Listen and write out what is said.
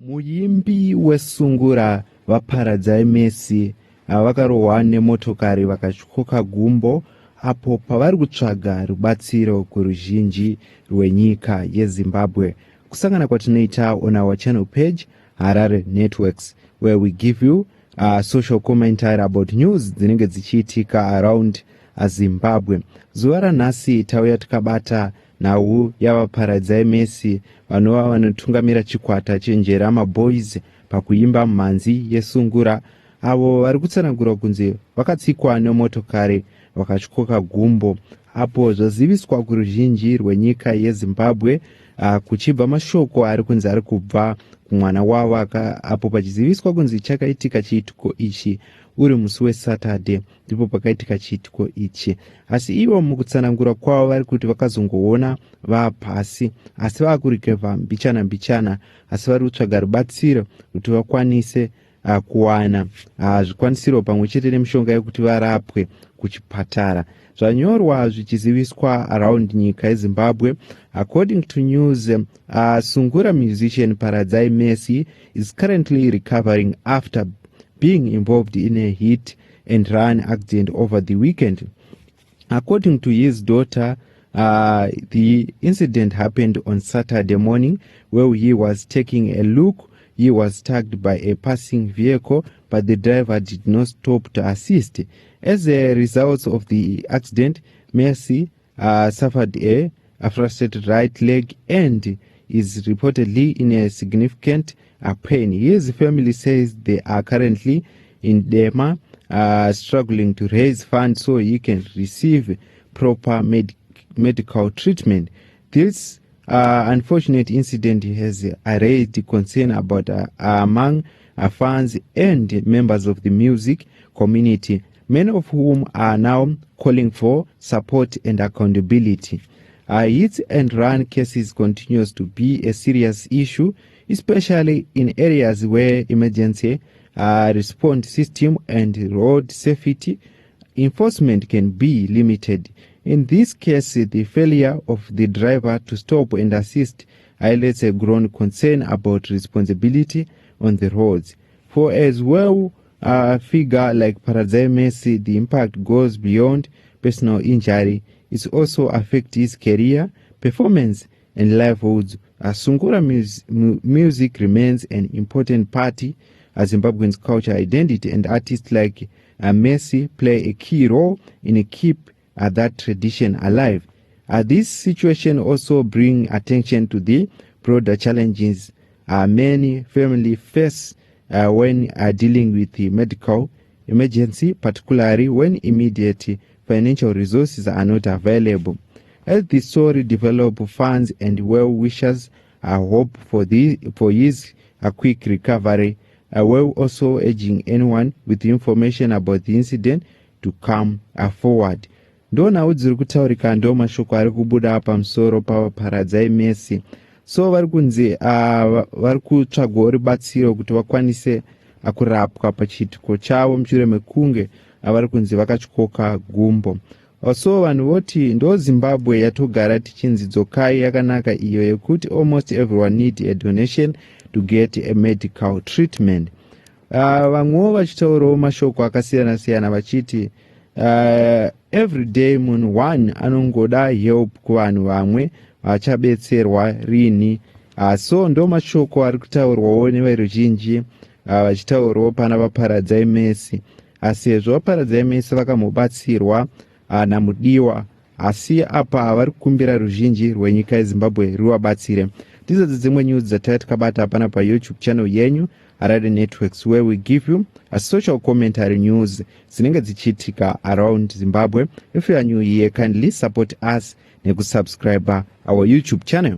Muyimbi wesungura vaparadza Messi vakarohwa nemotokari vakatyoka gumbo apo pavari kutsvaga rubatsiro kuruzhinji rwenyika yeZimbabwe. Kusangana kwatinoita on our channel page Harare Networks, where we give you a social commentary about news dzinenge dzichiitika around Zimbabwe. Zuva ranhasi tauya tikabata nhau yavaparadza Messi vanova vanotungamira chikwata chenjerama boys pakuimba mhanzi yesungura, avo vari kutsanangura kunzi vakatsikwa nemotokari vakatyoka gumbo, apo zvaziviswa kuruzhinji rwenyika yeZimbabwe kuchibva mashoko ari kunzi ari kubva kumwana wavo apo pachiziviswa kunzi chakaitika chiitiko ichi uri musi weSaturday ndipo pakaitika chiitiko ichi. Asi ivo mukutsanangura kwavo vari kuti vakazongoona vapasi, asi vakurikevha mbichana asi vari kutsvaga rubatsiro kuti vakwanise kuwana zvikwanisiro pamwe chete nemishonga yekuti varapwe kuchipatara. Zvanyorwa zvichiziviswa around nyika yeZimbabwe. According to news, Sungura musician Paradzai Messi is currently recovering after being involved in a hit and run accident over the weekend. According to his daughter, the incident happened on Saturday morning where he was taking a look. He was tagged by a passing vehicle, but the driver did not stop to assist. As a result of the accident, Messi suffered a frustrated right leg and is reportedly in a significant pain. His family says they are currently in Dema, struggling to raise funds so he can receive proper medical treatment. This unfortunate incident has raised concern about among fans and members of the music community, many of whom are now calling for support and accountability. Hit and run cases continues to be a serious issue, especially in areas where emergency response system and road safety enforcement can be limited. In this case, the failure of the driver to stop and assist highlights a growing concern about responsibility on the roads. For as well a figure like Paradzai Messi, the impact goes beyond personal injury. It also affects his career, performance, and livelihoods. Sungura music remains an important part of Zimbabweans' culture identity, and artists like Messi play a key role in keep that tradition alive. This situation also brings attention to the broader challenges many families face when dealing with the medical emergency, particularly when immediate financial resources are not available. As the story develops, fans and well-wishers hope for his quick recovery, while also urging anyone with information about the incident to come forward. Ndona dziri kutaurika ndo mashoko ari kubuda pamusoro paParadzai Messi. So vari kunzi vari kutsvagawo rubatsiro kuti vakwanise kurapwa pachiitiko chavo mushure mekunge vari kunzi vakatyoka gumbo. So vanhu voti ndo Zimbabwe yatogara tichinzi dzokai yakanaka iyo yekuti almost everyone need a donation to get a medical treatment. Vamwewo vachitaurawo mashoko akasiyana-siyana vachiti every day munhu one anongoda help kuvanhu vamwe vachabetserwa rini. So ndo mashoko ari kutaurwawo neveruzhinji vachitaurawo pana vaparadzai Messi. Sezvo vaparadzai Messi vakamubatsirwa namudiwa, asi apa vari kukumbira ruzhinji rwenyika yeZimbabwe ruvabatsire. Ndidzo dzimwe news dzatanga tikabata pana paYouTube channel yenyu Harare Networks, where we give you a social commentary news dzinenge dzichiitika around Zimbabwe. If you are new here, kindly support us nekusubscribe our YouTube channel.